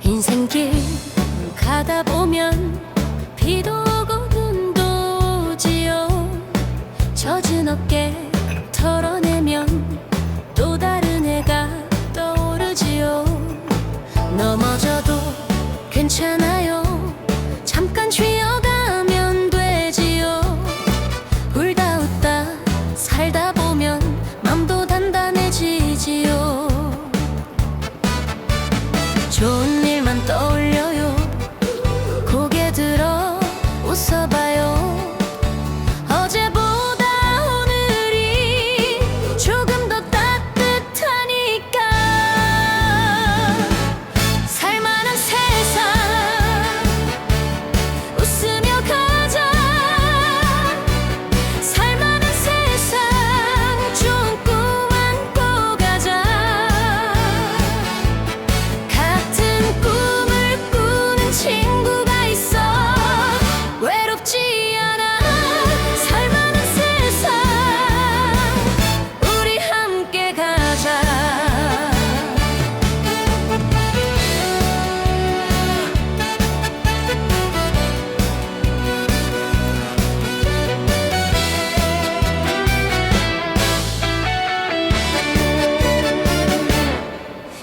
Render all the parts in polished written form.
인생길 가다 보면 비도 오고 눈도 오지요. 젖은 어깨 털어내면 또 다른 해가 떠오르지요. 넘어져도 괜찮아요. 잠깐 쉬어가면 되지요. 울다 웃다 살다 보면 맘도 단단해지지요. 좋은 일만 떠올려요. 고개 들어 웃어봐요. 어제보다 오늘이 조금 더 따뜻하니까. 살만한 세상 웃으며 가자. 살만한 세상 좋은 꿈 안고 가자. 같은 꿈을 꾸는 친구가 있어 외롭지 않아. 살만한 세상 우리 함께 가자.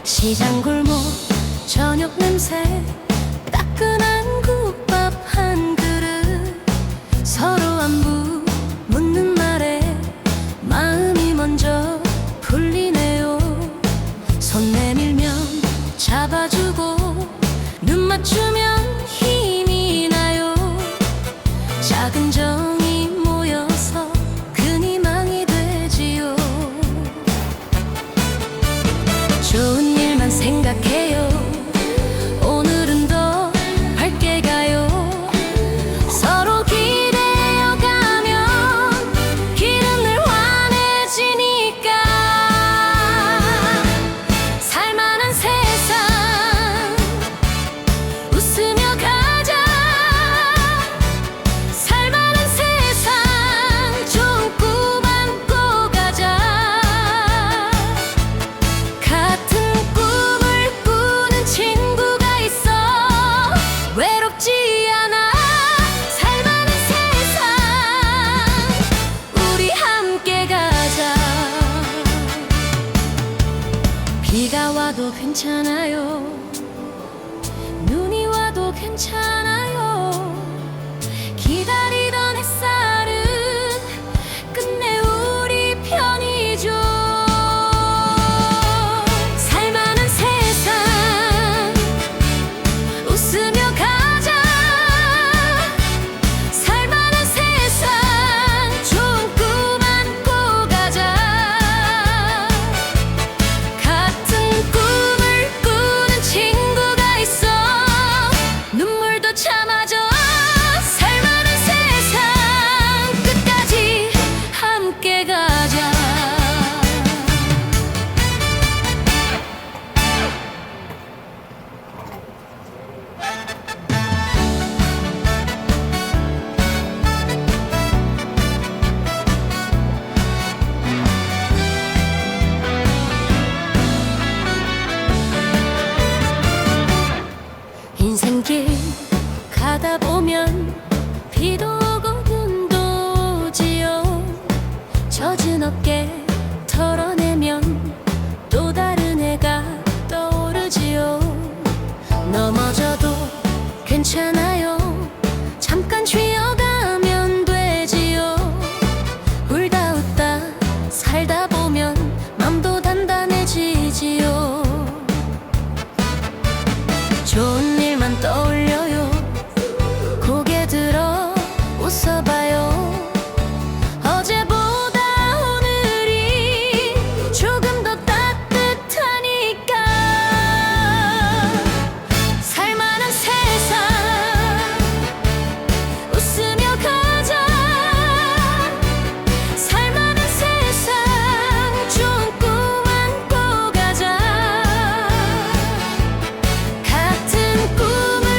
시장 골목 저녁 냄새 따끈한 국밥 한 그릇. 서로 안부 묻는 말에 마음이 먼저 풀리네요. 손 내밀면 잡아주고 눈 맞추면 힘이 나요. 작은 정이 모여서 큰 희망이 되지요. 좋은 일만 생각해요. 오늘은 더 밝게 가요. 서로 기대어 가면 길은 늘 환해지니까. 살만한 세상 웃으며 가자. 살만한 세상 좋은 꿈 안고 가자. 같은 꿈을 꾸는 친구가 있어 외롭지 않아. 살만한 세상 우리 함께 가자. 비가 와도 괜찮아요. 눈이 와도 괜찮아요. 기다리던 햇살은 끝내 우리 편이죠. 살만한 세상 웃으며 가자. 살만한 세상 좋은 꿈 안고 가자. 같은 꿈을 꾸는 친구가 있어 눈물도 참아줘. 살만한 세상 끝까지 함께 가자. 인생길 가다 보면 비도 오고 눈도 오지요. 젖은 어깨 털어내면 또 다른 해가 떠오르지요. 넘어져도 괜찮아요. 잠깐 쉬어가면 되지요. 울다 웃다 살다 보면 맘도 단단해지지요. 좋은 일만 떠올려요. 고개 들어 웃어봐요. 어제보다 오늘이 조금 더 따뜻하니까. 살만한 세상 웃으며 가자. 살만한 세상 좋은 꿈 안고 가자. 같은 꿈을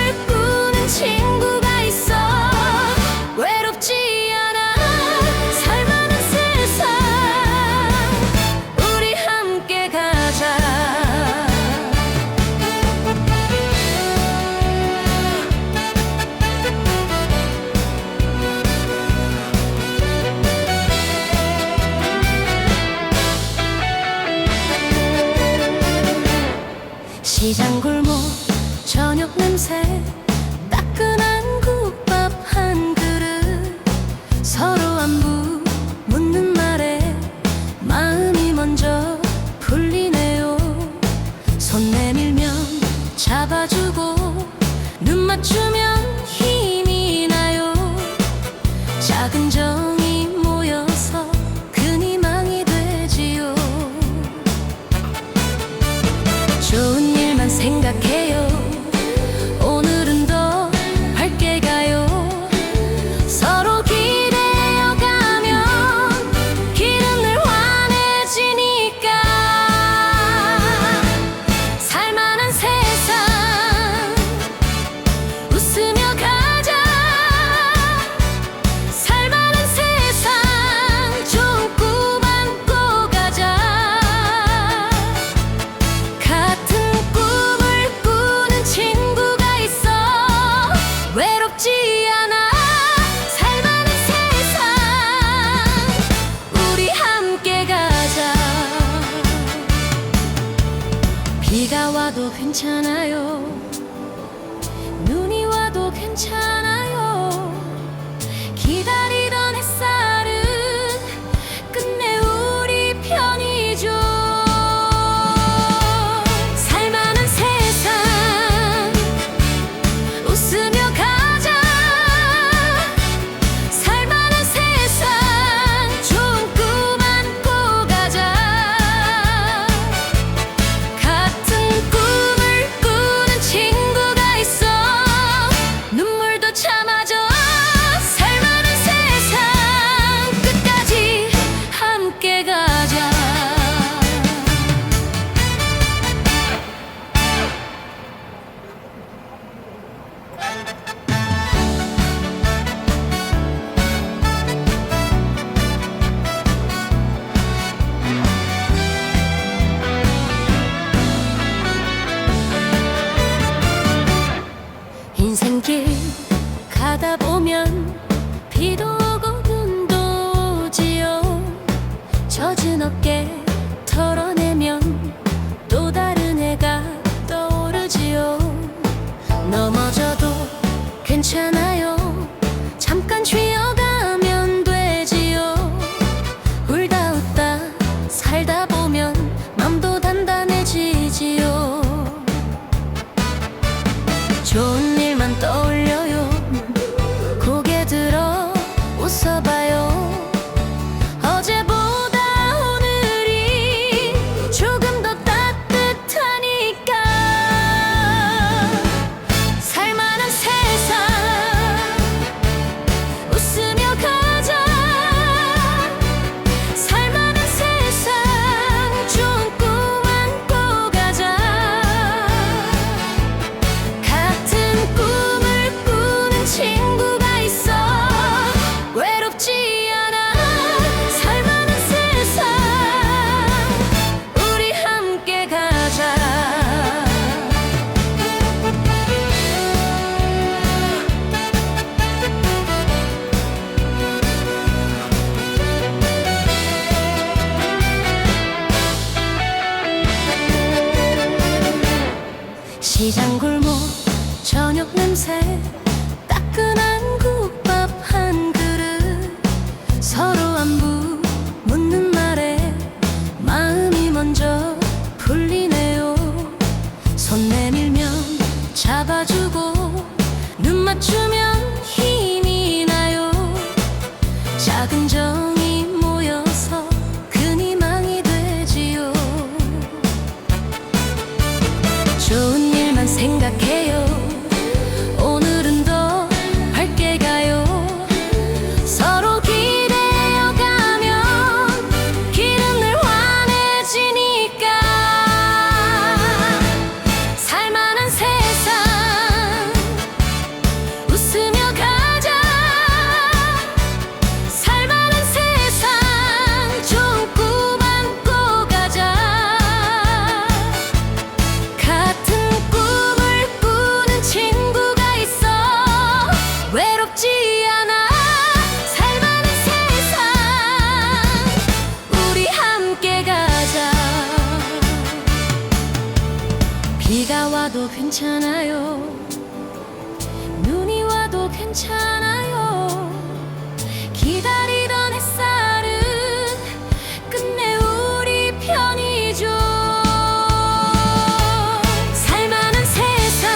잡아주고 눈 맞추면 힘이 나요. 작은 정이 모여서 큰 희망이 되지요. 좋은 일만 생각해요. 오늘은 더 밝게 가요. 서로 기대어 가면 길은 늘 환해지니까. 살만한 세상 웃으며 가자. 살만한 세상 좋은 꿈 안고 가자. 같은 꿈을 꾸는 친구가 있어 외롭지 않아. 살만한 세상 우리 함께 가자. 비가 와도 괜찮아요. 눈이 와도 괜찮아요. 기다리던 햇살은 끝내 우리 편이죠. 살만한 세상 웃으며 가자. 살만한 세상 좋은 꿈 안고 가자. 같은 꿈을 꾸는 친구가 있어 눈물도 참아줘. 살만한 세상 끝까지 함께 가자. 인생길 가다 보면 비도 오고 눈도 오지요. 젖은 어깨 털어내면 또 다른 해가 떠오르지요. 넘어져도 괜찮아요. 잠깐 쉬어가면 되지요. 울다 웃다 살다 보면 맘도 단단해지지요. 좋은 일만 떠올려요. 고개 들어 웃어봐요. 어제보다 오늘이 조금 더 따뜻하니까. 살만한 세상 웃으며 가자. 살만한 세상 좋은 꿈 안고 가자. 같은 꿈을 꾸는 친구가 있어 외롭지 않아. 살만한 세상 우리 함께 가자. 시장 골목 저녁 냄새 따끈한 국밥 한 그릇. 서로 안부 묻는 말에 마음이 먼저 풀리네요. 손 내밀면 잡아주고 눈 맞추면 힘이 나요. 작은 정이 모여서 큰 희망이 되지요. 좋은 일만 생각해요. 오늘은 더 밝게 가요. 서로 기대어 가면 길은 늘 환해지니까. 살만한 세상 웃으며 가자. 살만한 세상 좋은 꿈 안고 가자. 같은 꿈을 꾸는 친구가 있어 외롭지 않아. 살만한 세상 우리 함께 가자. 비가 와도 괜찮아요. 눈이 와도 괜찮아요. 기다리던 햇살은 끝내 우리 편이죠. 살만한 세상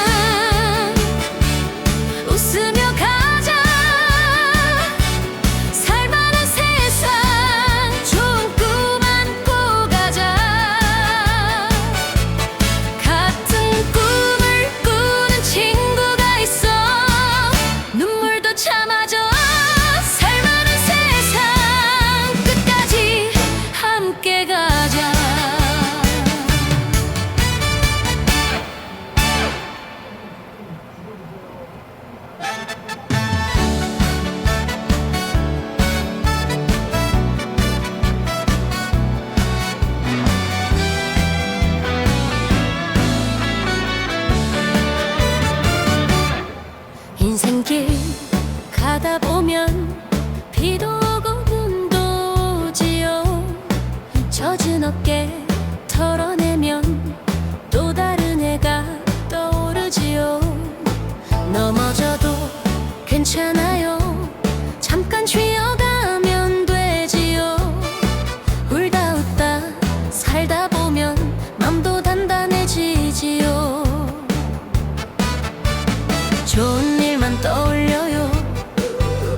인생길 가다 보면 비도 오고 눈도 오지요. 젖은 어깨 털어내면 또 다른 해가 떠오르지요. 넘어져도 괜찮아요. 잠깐 쉬어가면 되지요. 울다 웃다 살다 보면 맘도 단단해지지요. 좋은 일만 떠올려요.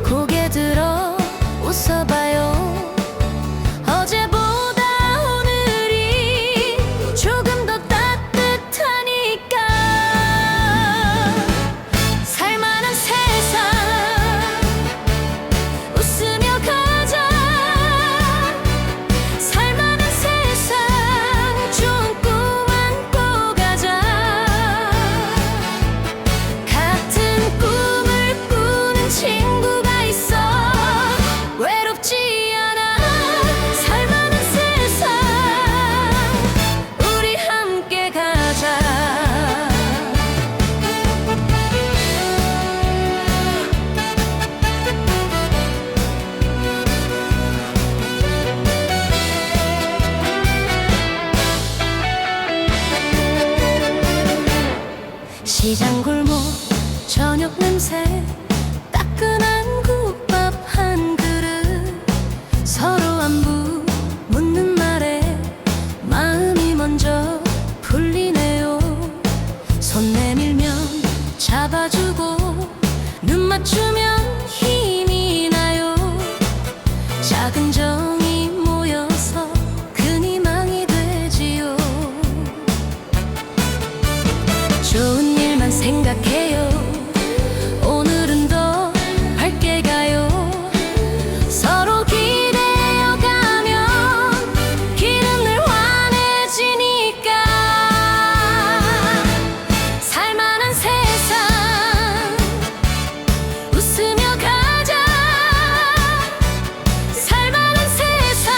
고개 들어 웃어봐요. 어제보다 오늘이 조금 더 따뜻하니까. 살만한 세상 웃으며 가자. 살만한 세상 좋은 꿈 안고 가자. 같은 꿈을 꾸는 친구가 있어 외롭지 않아. 살만한 세상 우리 함께 가자. 시장 골목 저녁 냄새 따끈한 국밥 한 그릇. 서로 안부 묻는 말에 마음이 먼저 풀리네요. 손 내밀면 잡아주고 눈 맞추면 힘이 나요. 작은 정이 모여서 큰 희망이 되지요. 좋은 일만 생각해요. 오늘은 더 밝게 가요. 서로 기대어 가면 길은 늘 환해지니까. 살만한 세상 웃으며 가자. 살만한 세상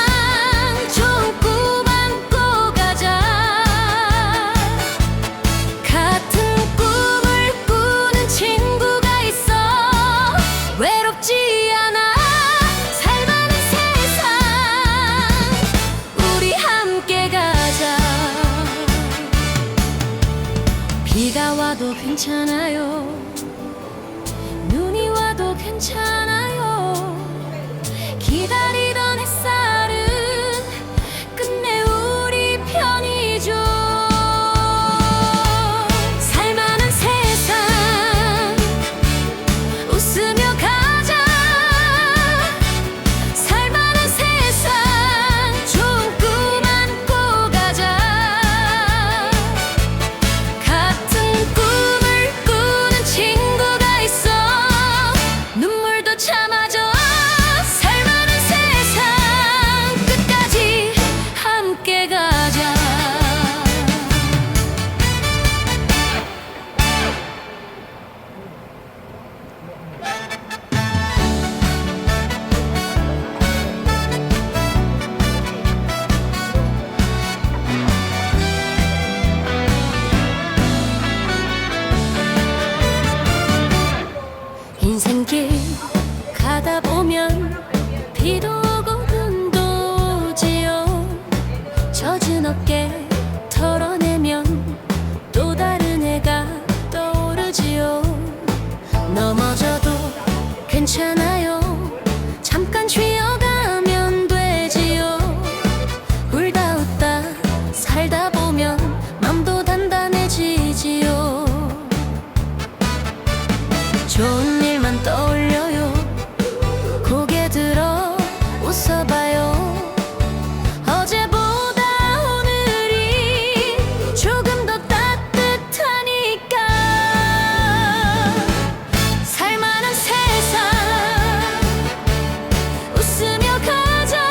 좋은 꿈 안고 가자. 같은 꿈을 꾸는 친구가 있어 외롭지 않아. 살만한 세상 우리 함께 가자. 비가 와도 괜찮아요. 눈이 와도 괜찮아요. 기다리던 햇살은 끝내 우리 편이죠. 살만한 세상 웃으며 가자. 살만한 세상 좋은 꿈 안고 가자. 같은 꿈을 꾸는 친구가 있어 눈물도 참아줘. 살만한 세상 끝까지 함께 가자. 인생길 가다 보면 비도 오고 눈도 오지요. 젖은 어깨 털어내면 또 다른 해가 떠오르지요. 넘어져도 괜찮아요. 잠깐 쉬어가면 되지요. 울다 웃다 살다 보면 맘도 단단해지지요. 좋은 일만 떠올려요. 고개 들어 웃어봐요. 어제보다 오늘이 조금 더 따뜻하니까. 살만한 세상 웃으며 가자.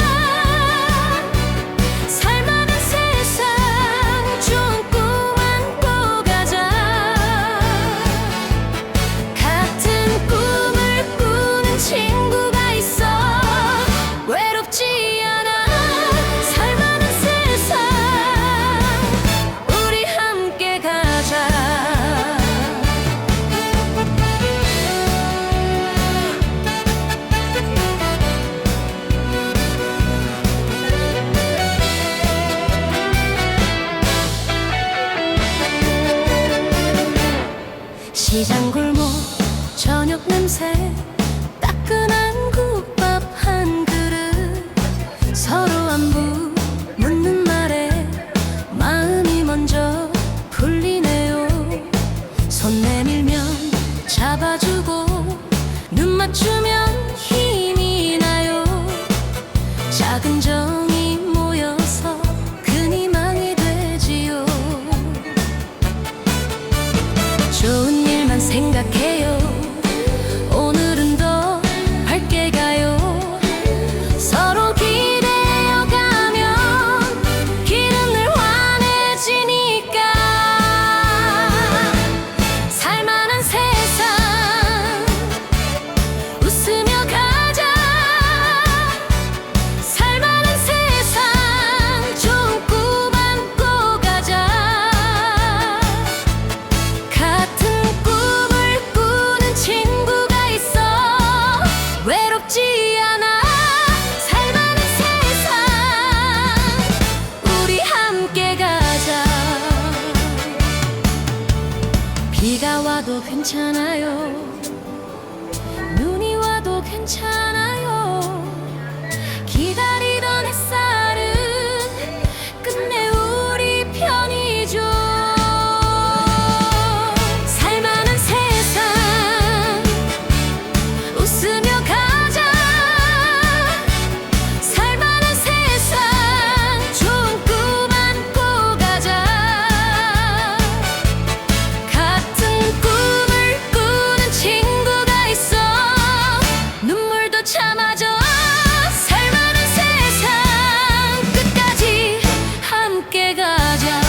살만한 세상 좋은 꿈 안고 가자. 같은 시장 골목 저녁 냄새 따끈한 국밥 한 그릇 서로 안부 묻는 말에 마음이 먼저 풀리네요. 손 내밀면 잡아주고 눈 맞추면 힘이 나요. 작은 정이 모여서 큰 희망이 되지요. 좋은 일만 생각해요. 오늘은 더 밝게 가요. 서로 기대어 가면 길은 늘 환해지니까. 살만한 세상 웃으며 가자. 살만한 세상 좋은 꿈 안고 가자. 같은 꿈을 꾸는 친구가 있어 외롭지 않아. 살만한 세상 우리 함께 가자. 비가 와도 괜찮아요. 눈이 와도 괜찮아요. 기다리던 햇살은 끝내 우리 편이죠. 살만한 세상 웃으며 가자. 살만한 세상 좋은 꿈 안고 가자. 같은 꿈을 꾸는 친구가 있어 눈물도 참아줘. 살만한 세상 끝까지 함께 가자.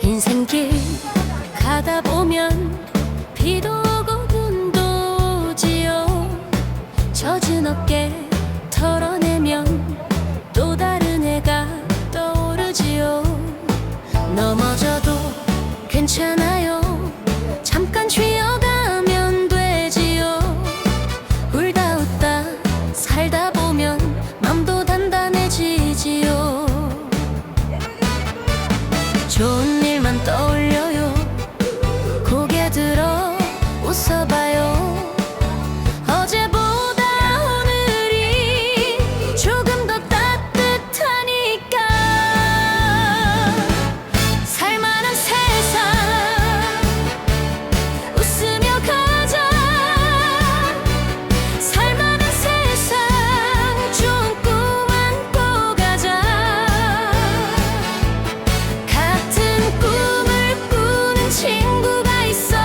인생길 가다 보면 비도 오고 눈도 오지요. 젖은 어깨 털어내면 또 다른 해가 떠오르지요. 넘어져도 괜찮아요. 잠깐 쉬어가면 되지요. 울다 웃다 살다 보면 맘도 단단해지지요. 좋은 일만 떠올려요. 고개 들어 웃어봐요. 어제보다 오늘이 조금 더 따뜻하니까. 살만한 세상 웃으며 가자. 살만한 세상 좋은 꿈 안고 가자. 같은 꿈을 꾸는 친구가 있어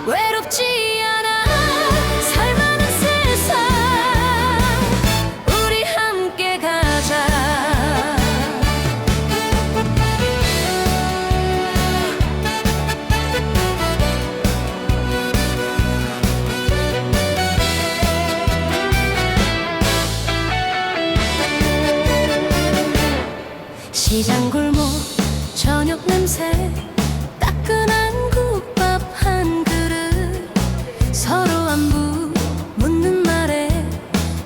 외롭지 않아. 살만한 세상 우리 함께 가자. 시장 골목 저녁 냄새 따끈한 국밥 한 그릇 서로 안부 묻는 말에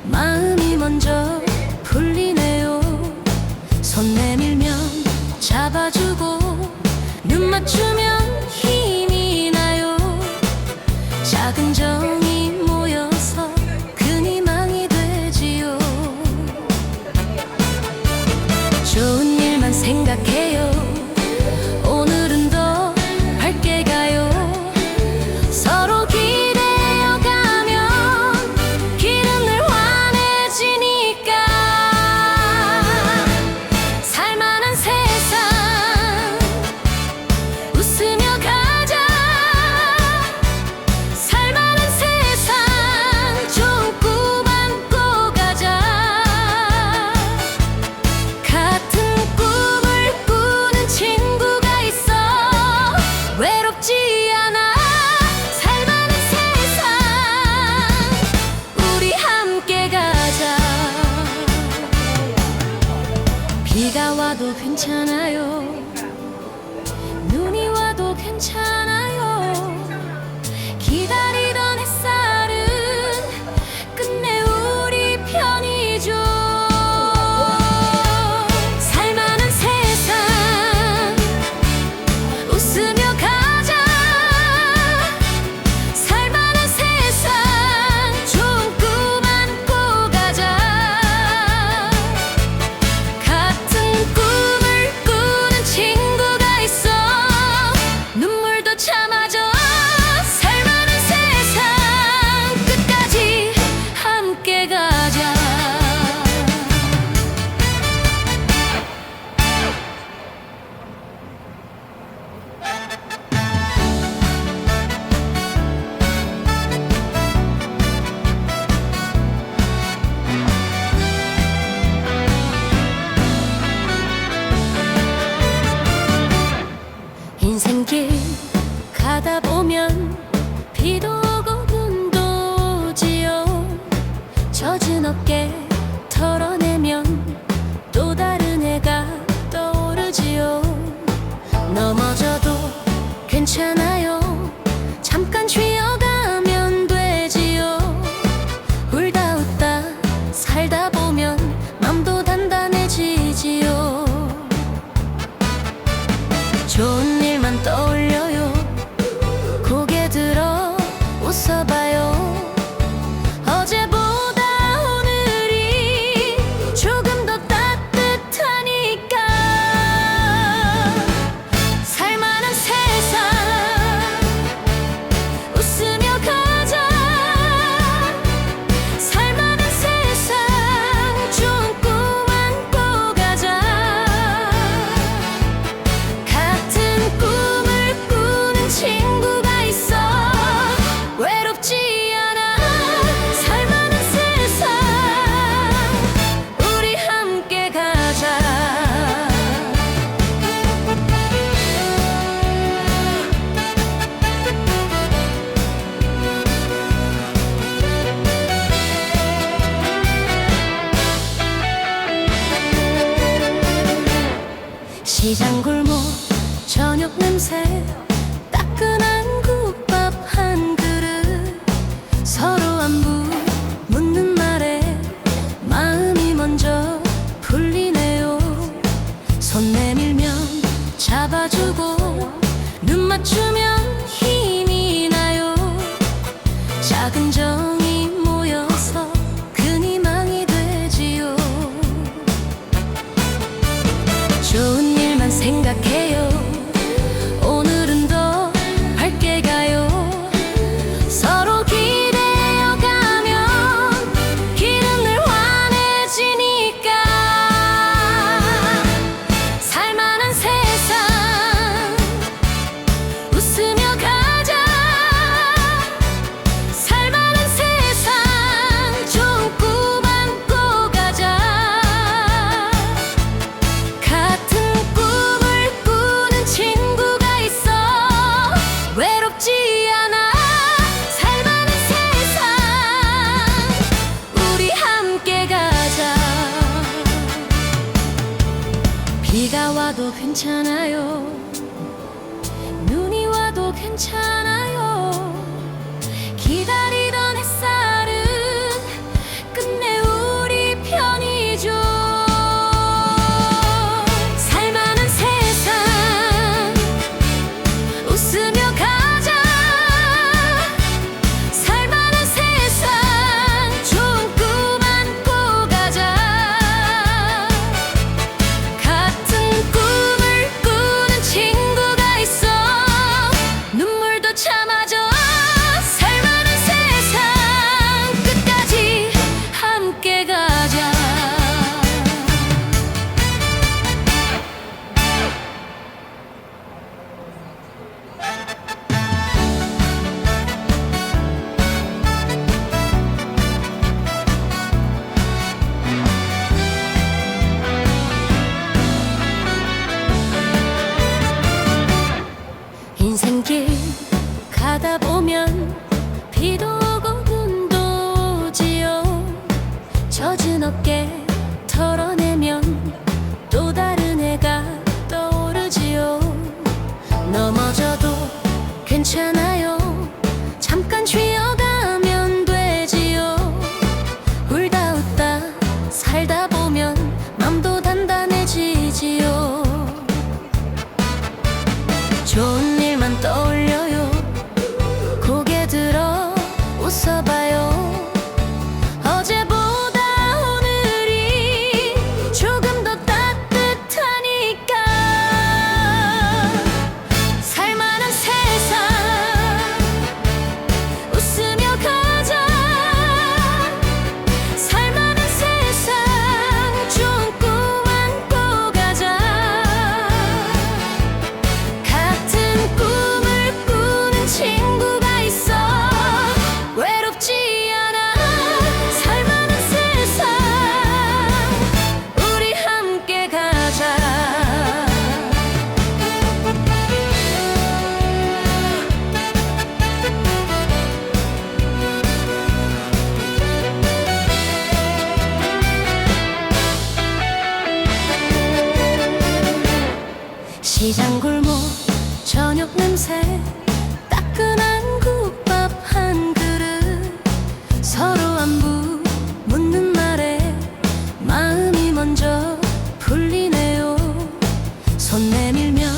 마음이 먼저 풀리네요. 손 내밀면 잡아주고 눈 맞추면 힘이 나요. 작은 정이 모여서 큰 희망이 되지요. 좋은 일만 생각해요. 오늘은 더 밝게 가요. 서로 기대어 가면 길은 늘 환해지니까. 살만한 세상 웃으며 가자. 살만한 세상 좋은 꿈 안고 가자. 같은 꿈을 비가 와도 괜찮아요. 눈이 와도 괜찮아요. 기다리던 햇살은 끝내 우리 편이죠. 살만한 세상 웃으며 가자. 살만한 세상 좋은 꿈 안고 가자. 같은 꿈을 꾸는 친구가 있어. 눈물도 참아줘. 살만한 세상 끝까지 함께 가자. 인생길 가다 보면 비도 오고 눈도 오지요. 젖은 어깨 털어내면 또 다른 해가 떠오르지요. 넘어져도 괜찮아요. 잠깐 쉬어가면 되지요. 울다 웃다 살다 보면 맘도 단단해지지요. 좋은 일만 떠올려요. 고개 들어 웃어봐요. 어제보다 오늘이 조금 더 따뜻하니까. 살만한 세상 웃으며 가자. 살만한 세상 좋은 꿈 안고 가자. 같은 꿈을 꾸는 친구가 있어. 외롭지 않아. 살만한 세상 우리 함께 가자. 시장 골목 저녁 냄새 따끈한 국밥 한 그릇. 서로 안부 묻는 말에 마음이 먼저 풀리네요. 손 내밀면 잡아주고 눈 맞추면 힘이 나요. 작은 정이 모여서 큰 희망이 되지요. 좋은 일만 생각해요. 오늘은 더 밝게 가요. 서로 기대어 가면 길은 늘 환해지니까. 살만한 세상 웃으며 가자. 살만한 세상 좋은 꿈 안고 가자. 같은 꿈을 꾸는 친구가 있어. 외롭지 않아. 살만한 세상 우리 함께 가자. 비가 와도 괜찮아요. 눈이 와도 괜찮아요. 기다리던 햇살은 끝내 우리 편이죠. 살만한 세상 웃으며 가자. 살만한 세상 좋은 꿈 안고 가자. 같은 꿈을 꾸는 친구가 있어. 눈물도 참아줘. 좋은 일만 떠올려요. 고개 들어 웃어봐요. 어제보다 오늘이 조금 더 따뜻하니까. 살만한 세상 웃으며 가자. 살만한 세상 좋은 꿈 안고 가자. 같은 꿈을 꾸는 친구가 있어 외롭지 않아. 살만한 세상 우리 함께 가자. 시장 골목 저녁 냄새 따끈한 국밥 한 그릇. 서로 안부 묻는 말에 마음이 먼저 풀리네요. 손 내밀면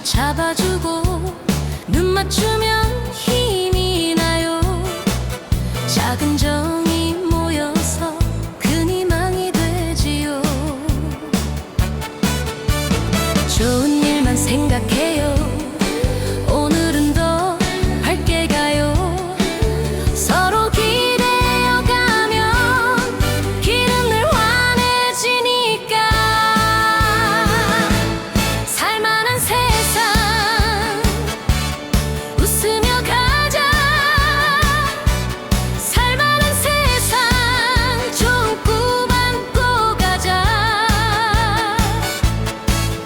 잡아주고 눈 맞추면 힘이 나요. 작은 정이 모여서 큰 희망이 되지요. 좋은 일만 생각해요. 오늘은 더 밝게 가요. 서로 기대어 가면 길은 늘 환해지니까. 살만한 세상 웃으며 가자. 살만한 세상 좋은 꿈 안고 가자.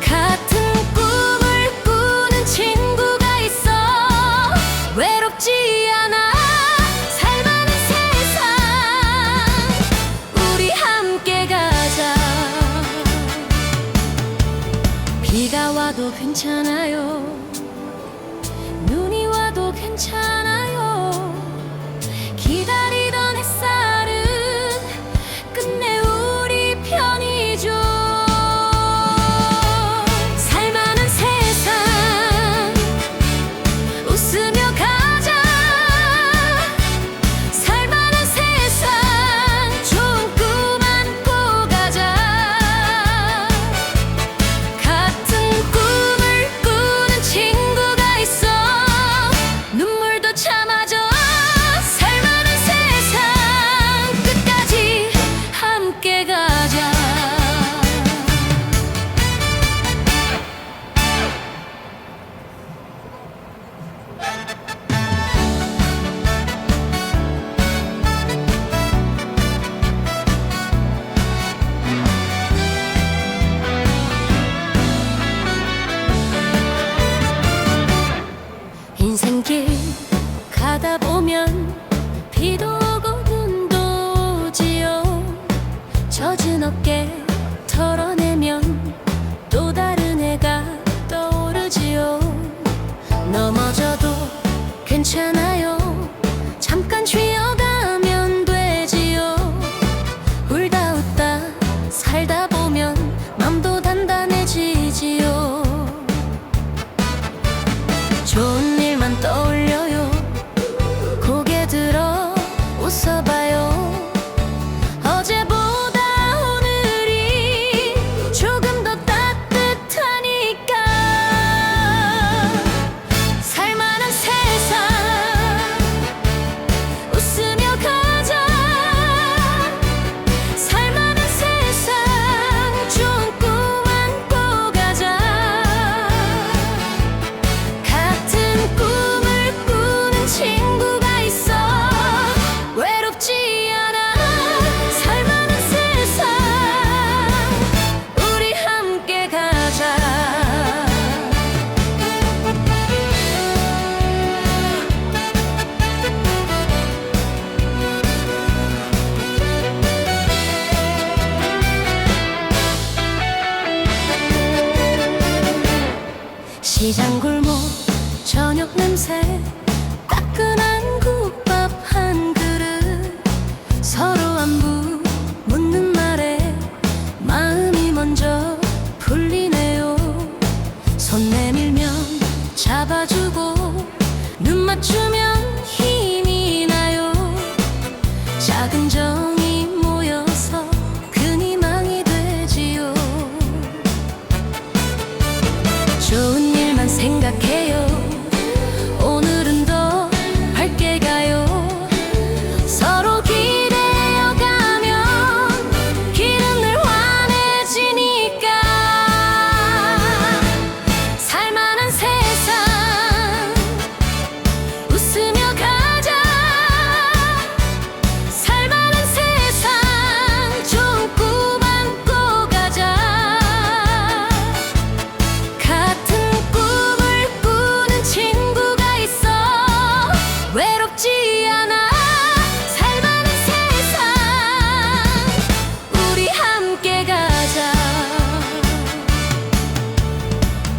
같은 꿈을 꾸는 친구가 있어 외롭지 않아. 살만한 세상 우리 함께 가자. 비가 와도 괜찮아요. 눈이 와도 괜찮아요. 기다리던 햇살은 끝내 우리 편이죠. 살만한 세상 웃으며 가자. 살만한 세상 좋은 꿈 안고 가자. 같은 꿈을 꾸는 친구가 있어 눈물도 참아줘. 살만한 세상 끝까지 함께 가자. 인생길 가다 보면 비도 오고 눈도 오지요. 젖은 어깨 털어내면 또 다른 해가 떠오르지요. 넘어져도 괜찮아요. 잠깐 쉬어가면 되지요. 울다 웃다 살다 보면 맘도 단단해지지요. 좋은 일만 떠올려요. 고개 들어 웃어봐요. 어제보다 오늘이 조금 더 따뜻하니까. 살만한 세상 웃으며 가자. 살만한 세상 좋은 꿈 안고 가자. 같은 꿈을 꾸는 친구가 있어 외롭지 않아. 살만한 세상 우리 함께 가자. 시장 골목 저녁 냄새 따끈한 국밥 한 그릇. 서로 안부 묻는 말에 마음이 먼저 풀리네요. 손 내밀면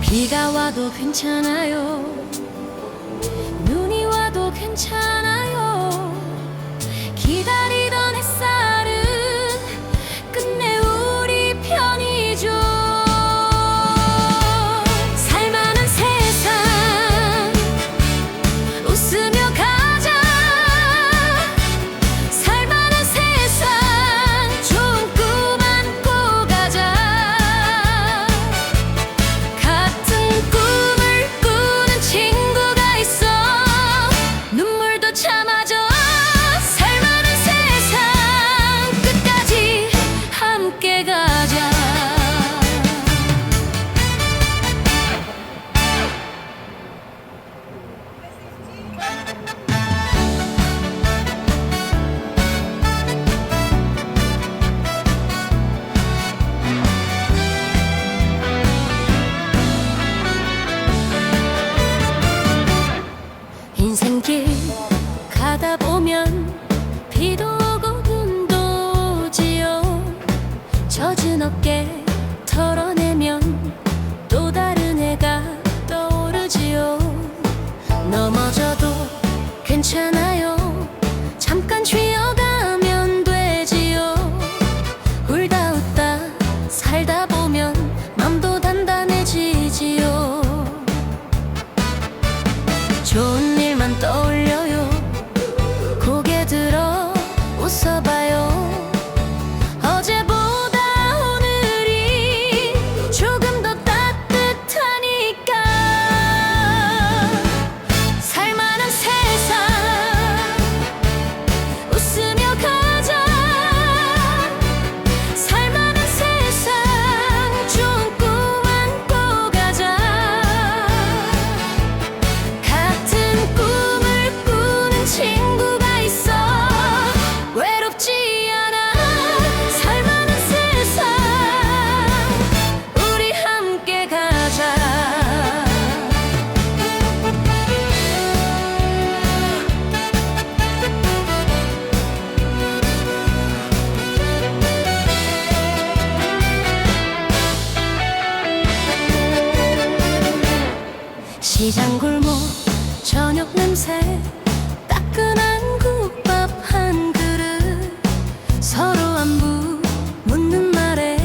비가 와도 괜찮아요. 눈이 와도 괜찮아요. 기다리던 햇살은 끝내 우리 편이죠. 살만한 세상 웃으며 가자. 살만한 세상 좋은 꿈 안고 가자. 같은 꿈을 꾸는 친구가 있어. 눈물도 참아줘. 살만한 세상 끝까지 함께 가자. 인생길 가다 보면 비도 오고 눈도 오지요. 젖은 어깨 털어내면 또 다른 해가 떠오르지요. 넘어져도 괜찮아요. 잠깐 쉬어가면 되지요. 울다 웃다 살다 보면 맘도 단단해지지요. 좋은 일만 떠올려요. 고개 들어 웃어봐요. 어제보다 오늘이 조금 더 따뜻하니까. 살만한 세상 웃으며 가자. 살만한 세상 좋은 꿈 안고 가자. 같은 꿈을 꾸는 친구가 있어. 외롭지 않아. 살만한 세상 우리 함께 가자. 시장 골목 저녁 냄새 따끈한 국밥 한 그릇. 서로 안부 묻는 말에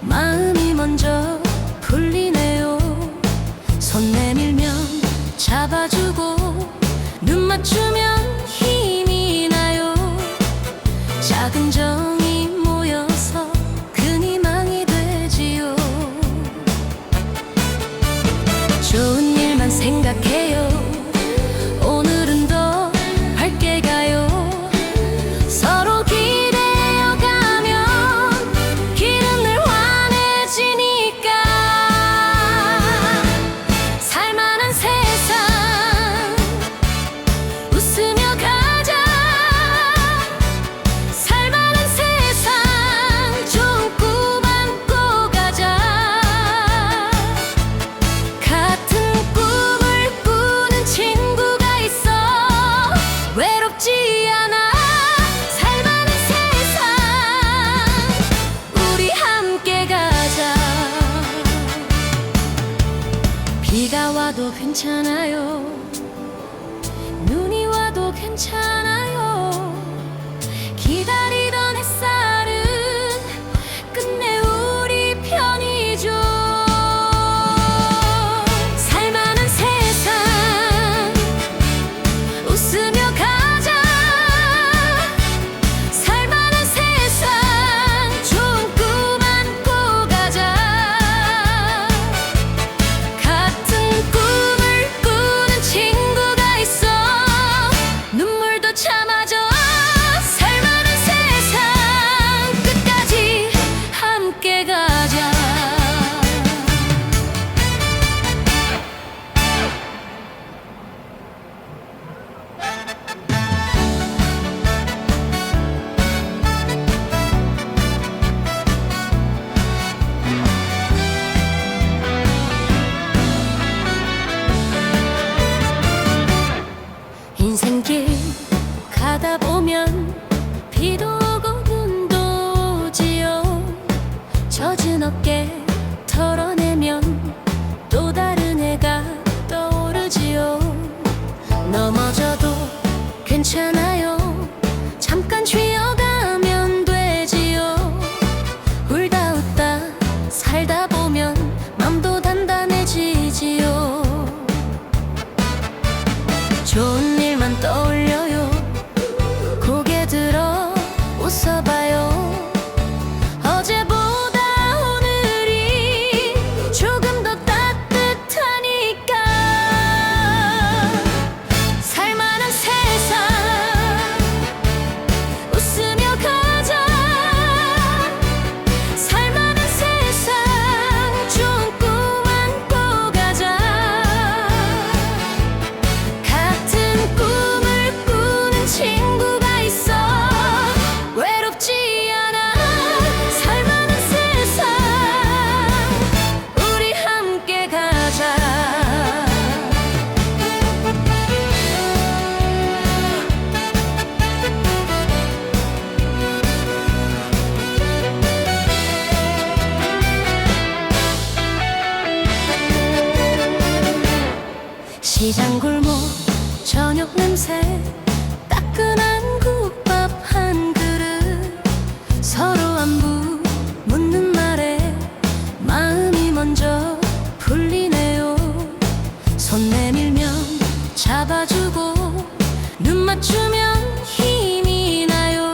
마음이 먼저 풀리네요. 손 내밀면 잡아주고 눈 맞추면 힘이 나요. 작은 정이 모여서 큰 희망이 되지요. 좋은 일만 생각해요. 오늘은 더 밝게 가요. 서로 기대어 가면 길은 늘 환해지니까. 살만한 세상 웃으며 가자. 살만한 세상 좋은 꿈 안고 가자. 같은 꿈을 꾸는 친구가 있어. 외롭지 않아. 살만한 세상 우리 함께 가자. 비가 와도 괜찮아요. 눈이 와도 괜찮아요. 기다리던 햇살은 끝내 우리 편이죠. 살만한 세상 웃으며 가자. 살만한 세상 좋은 꿈 안고 가자. 같은 꿈을 꾸는 친구가 있어. 눈물도 살다 보면 맘도 단단해지지요. 좋은 일만 떠올려요. 고개 들어 웃어봐요. 어제보다 오늘이 조금 더 따뜻하니까. 살만한 세상 웃으며 가자. 살만한 세상 좋은 꿈 안고 가자. 같은 꿈을 꾸는 친구가 있어 외롭지 않아. 살만한 세상 우리 함께 가자. 시장 골목 저녁 냄새 따끈한 국밥 한 그릇. 서로 안부 묻는 말에 마음이 먼저 풀리네요. 손 내밀면 잡아주고 눈 맞추면 힘이 나요.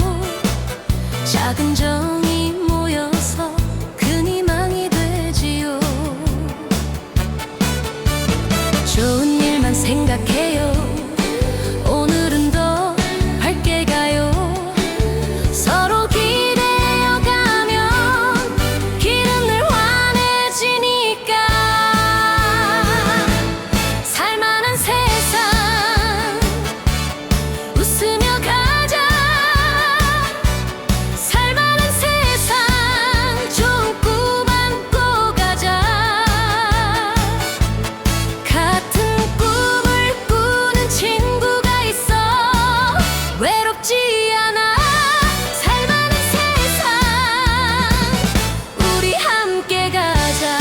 작은 정이 모여서 큰 희망이 되지요. 좋은 일만 생각해요. 오늘은 더 밝게 가요. 서로 기대어 가면 길은 늘 환해지니까. 살만한 세상 웃으며 가자. 살만한 세상 좋은 꿈 안고 가자. 같은 꿈을 꾸는 친구가 있어 외롭지 않아. 살만한 세상 우리 함께 가자.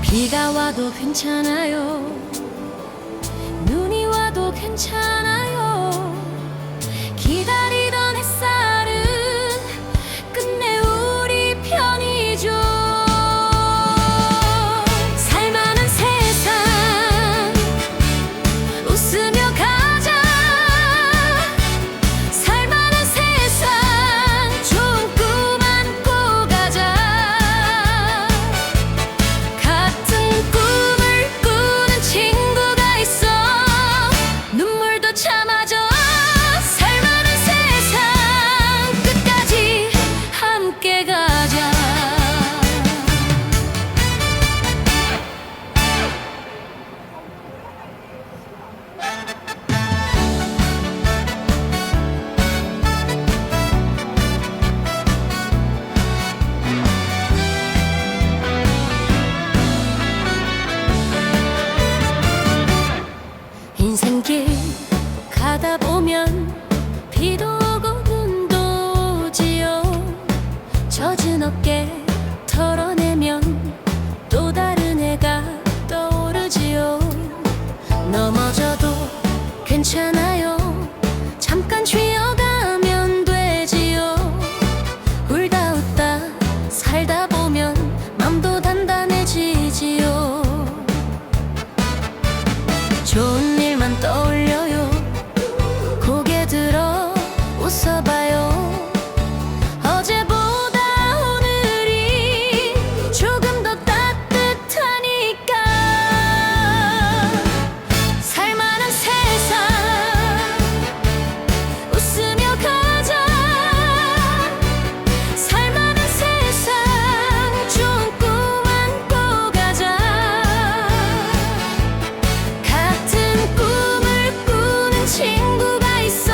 비가 와도 괜찮아요. 눈이 와도 괜찮아요. 기다리던 햇살은 끝내 우리 편이죠. 살만한 세상 웃으며 가자. 살만한 세상 좋은 꿈 안고 가자. 같은 꿈을 꾸는 친구가 있어 눈물도 참아줘. 살만한 세상 끝까지 함께 가자. 인생길 가다 보면 비도 오고 눈도 오지요. 젖은 어깨 털어내면 또 다른 해가 떠오르지요. 넘어져도 괜찮아요. 잠깐 쉬어가면 되지요. 울다 웃다 살다 보면 맘도 단단해지지요. 좋은 일만 떠올려요. 고개 들어 웃어봐요. 어제보다 오늘이 조금 더 따뜻하니까. 살만한 세상 웃으며 가자. 살만한 세상 좋은 꿈 안고 가자. 같은 꿈을 꾸는 친구가 있어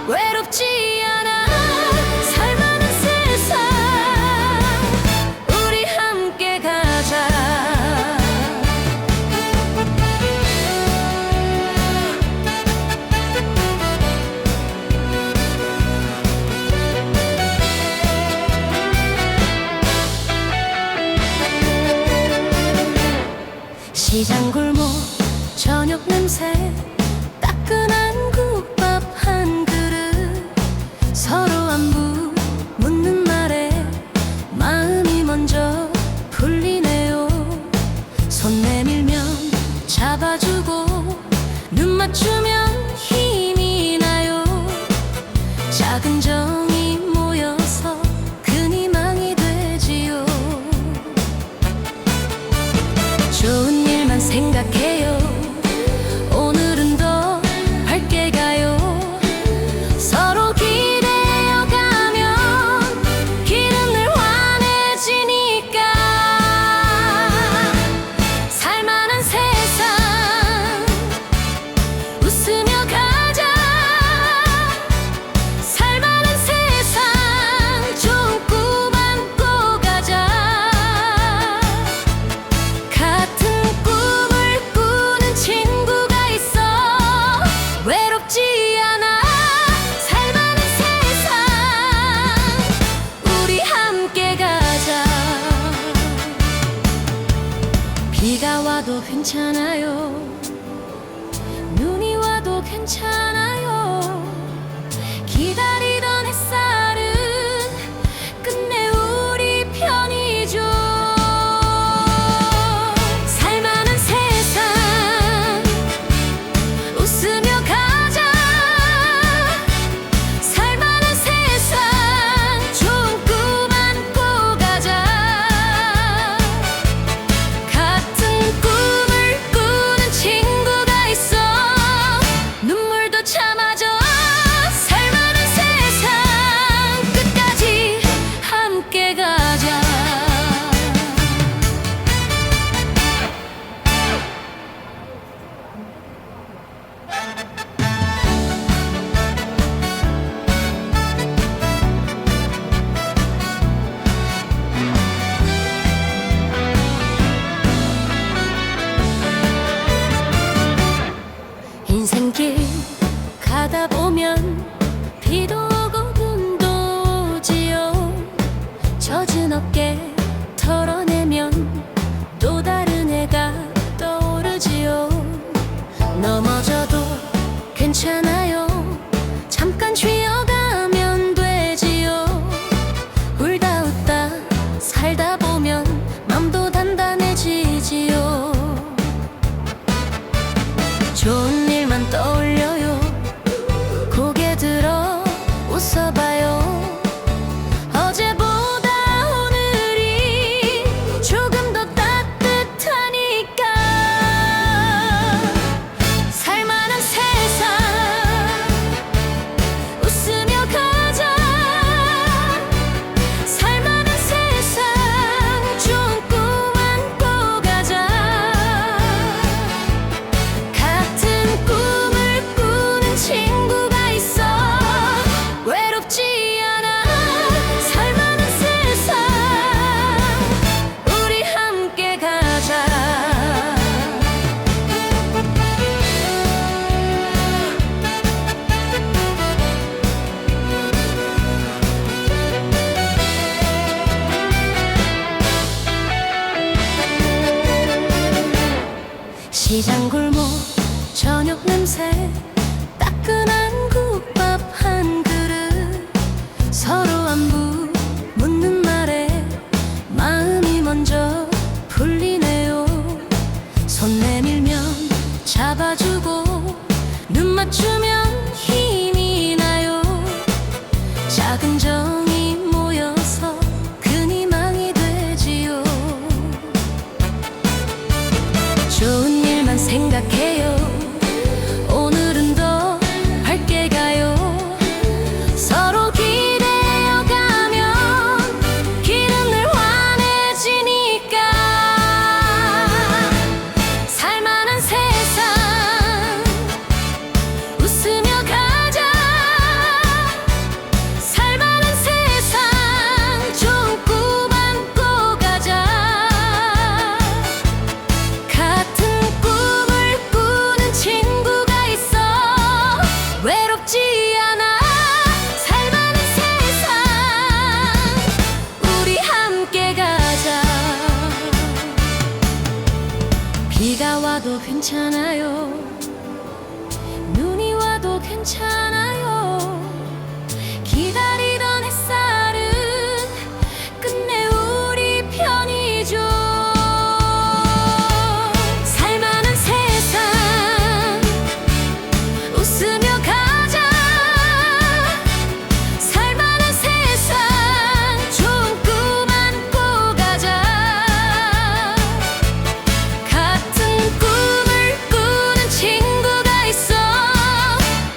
외롭지 않아. 살만한 세상 우리 함께 가자. 시장 골목 저녁 냄새 따끈한 국밥 한 그릇. 서로 안부 묻는 말에 함께 가자. 비가 와도 괜찮아요. 눈이 와도 괜찮아요. 기다리던 햇살은 끝내 우리 편이죠. 살만한 세상 웃으며 가자. 살만한 세상 좋은 꿈 안고 가자. 같은 꿈을 꾸는 친구가 있어. 눈물도 참아줘. 살만한 세상 끝까지 함께 가자. 인생길 가다 보면 비도 오고 눈도 오지요. 젖은 어깨 털어내면 또 다른 해가 떠오르지요. 넘어져도 괜찮아요. 잠깐 쉬어가면 되지요. 울다 웃다 살다 보면 맘도 단단해지지요. 좋은 일만 떠올려요. 고개 들어 웃어봐요. 어제보다 오늘이 조금 더 따뜻하니까. 살만한 세상 웃으며 가자. 살만한 세상 좋은 꿈 안고 가자. 같은 꿈을 꾸는 친구가 있어. 외롭지 않아. 살만한 세상 우리 함께 가자. 시장 골목 저녁 냄새 따끈한 국밥 한 그릇. 서로 안부 묻는 말에 마음이 먼저 풀리네요. 손 내밀면 잡아주고 눈 맞추면 힘이 나요. 작은 정이 모여서 큰 희망이 되지요. 좋은 일만 생각해요. 오늘은 더 밝게 가요. 서로 기대어 가면 길은 늘 환해지니까. 살만한 세상 웃으며 가자. 살만한 세상 좋은 꿈 안고 가자. 같은 꿈을 꾸는 친구가 있어. 외롭지 않아. 살만한 세상 우리 함께 가자. 비가 와도 괜찮아요. 눈이 와도 괜찮아요. 기다리던 햇살은 끝내 우리 편이죠. 살만한 세상 웃으며 가자. 살만한 세상 좋은 꿈 안고 가자. 같은 꿈을 꾸는 친구가 있어.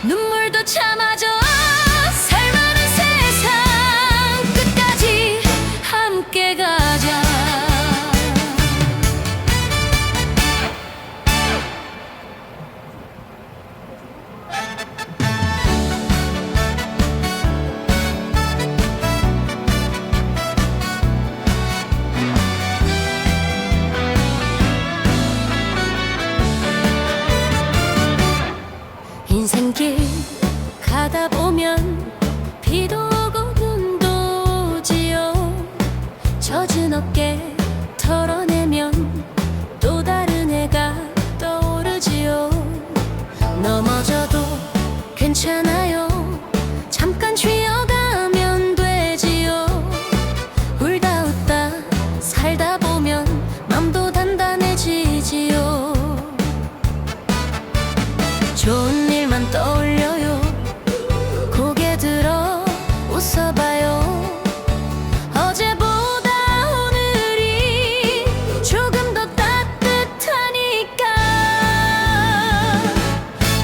눈물도 참아줘. 살만한 세상 끝까지 함께 가자. 인생길 가다 보면 비도 오고 눈도 오지요. 좋은 일만 떠올려요. 고개 들어 웃어봐요. 어제보다 오늘이 조금 더 따뜻하니까.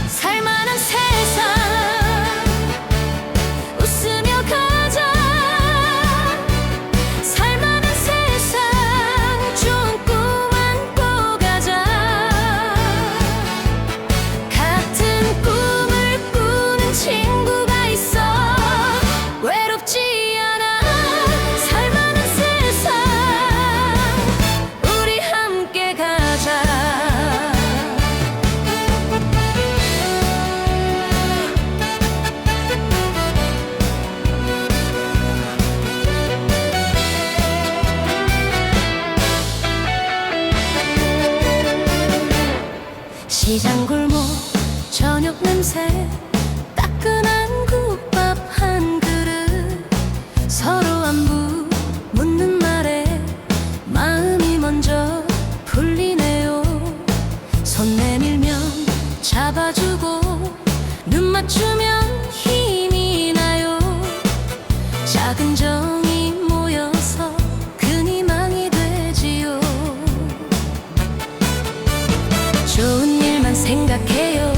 살만한 세상 웃으며 가자. 살만한 세상 좋은 꿈 안고 가자. 같은 꿈을 꾸는 친구가 있어. 외롭지 않아. 살만한 세상 우리 함께 가자. 시장 골목 저녁 냄새 따끈한 국밥 한 그릇. 서로 안부 묻는 말에 마음이 먼저 풀리네요. 손 내밀면 잡아주고 눈 맞추면 힘이 나요. 작은 정이 모여서 큰 희망이 되지요. 좋은 일만 생각해요.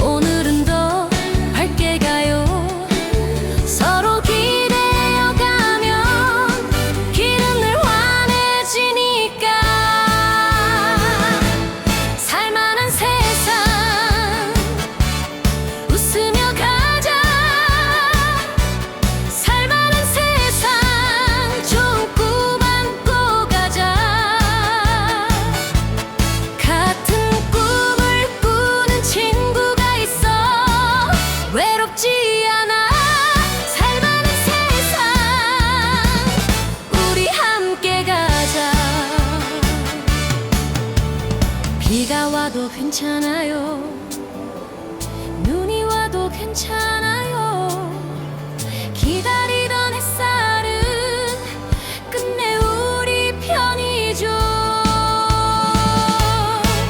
오늘은 더 밝게 가요. 서로 기대어 가면 길은 늘 환해지니까. 살만한 세상 웃으며 가자. 살만한 세상 좋은 꿈 안고 가자. 같은 꿈을 꾸는 친구가 있어. 외롭지 않아. 살만한 세상 우리 함께 가자. 비가 와도 괜찮아요. 눈이 와도 괜찮아요. 기다리던 햇살은 끝내 우리 편이죠.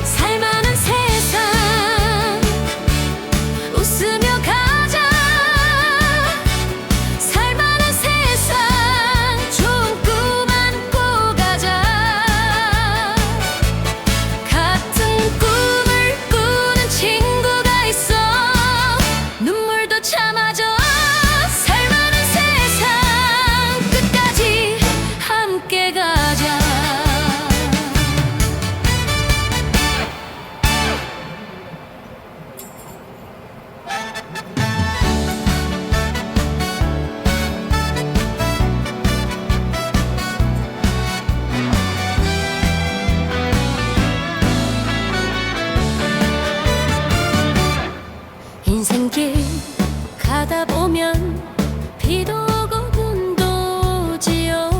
살만한 세상 웃으며 가자. 살만한 세상 좋은 꿈 안고 가자. 같은 꿈을 꾸는 친구가 있어. 눈물도 참아줘. 살만한 세상 끝까지 함께 가자. 인생길 가다 보면 비도 오고 눈도 오지요.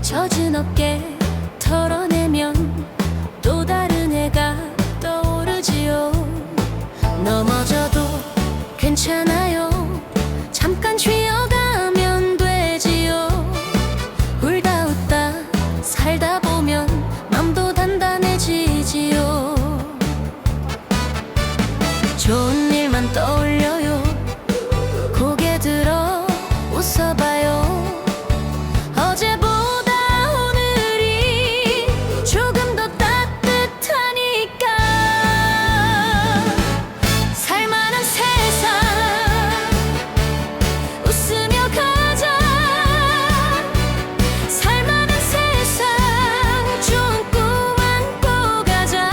젖은 어깨 털어내면 또 다른 해가 떠오르지요. 넘어져도 괜찮아요. 잠깐 쉬어가면 되지요. 울다 웃다 살다 보면 맘도 단단해지지요. 좋은 일만 떠올려요. 고개 들어 웃어봐요. 어제보다 오늘이 조금 더 따뜻하니까. 살만한 세상 웃으며 가자. 살만한 세상 좋은 꿈 안고 가자.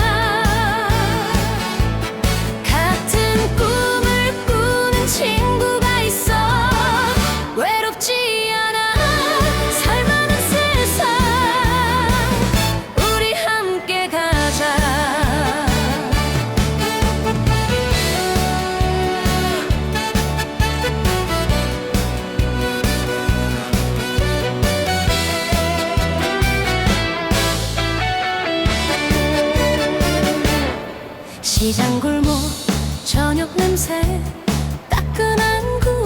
같은 꿈을 꾸는 친구가 있어. 외롭지 않아. 살만한 세상 우리 함께 가자. 시장 골목 저녁 냄새 따끈한 그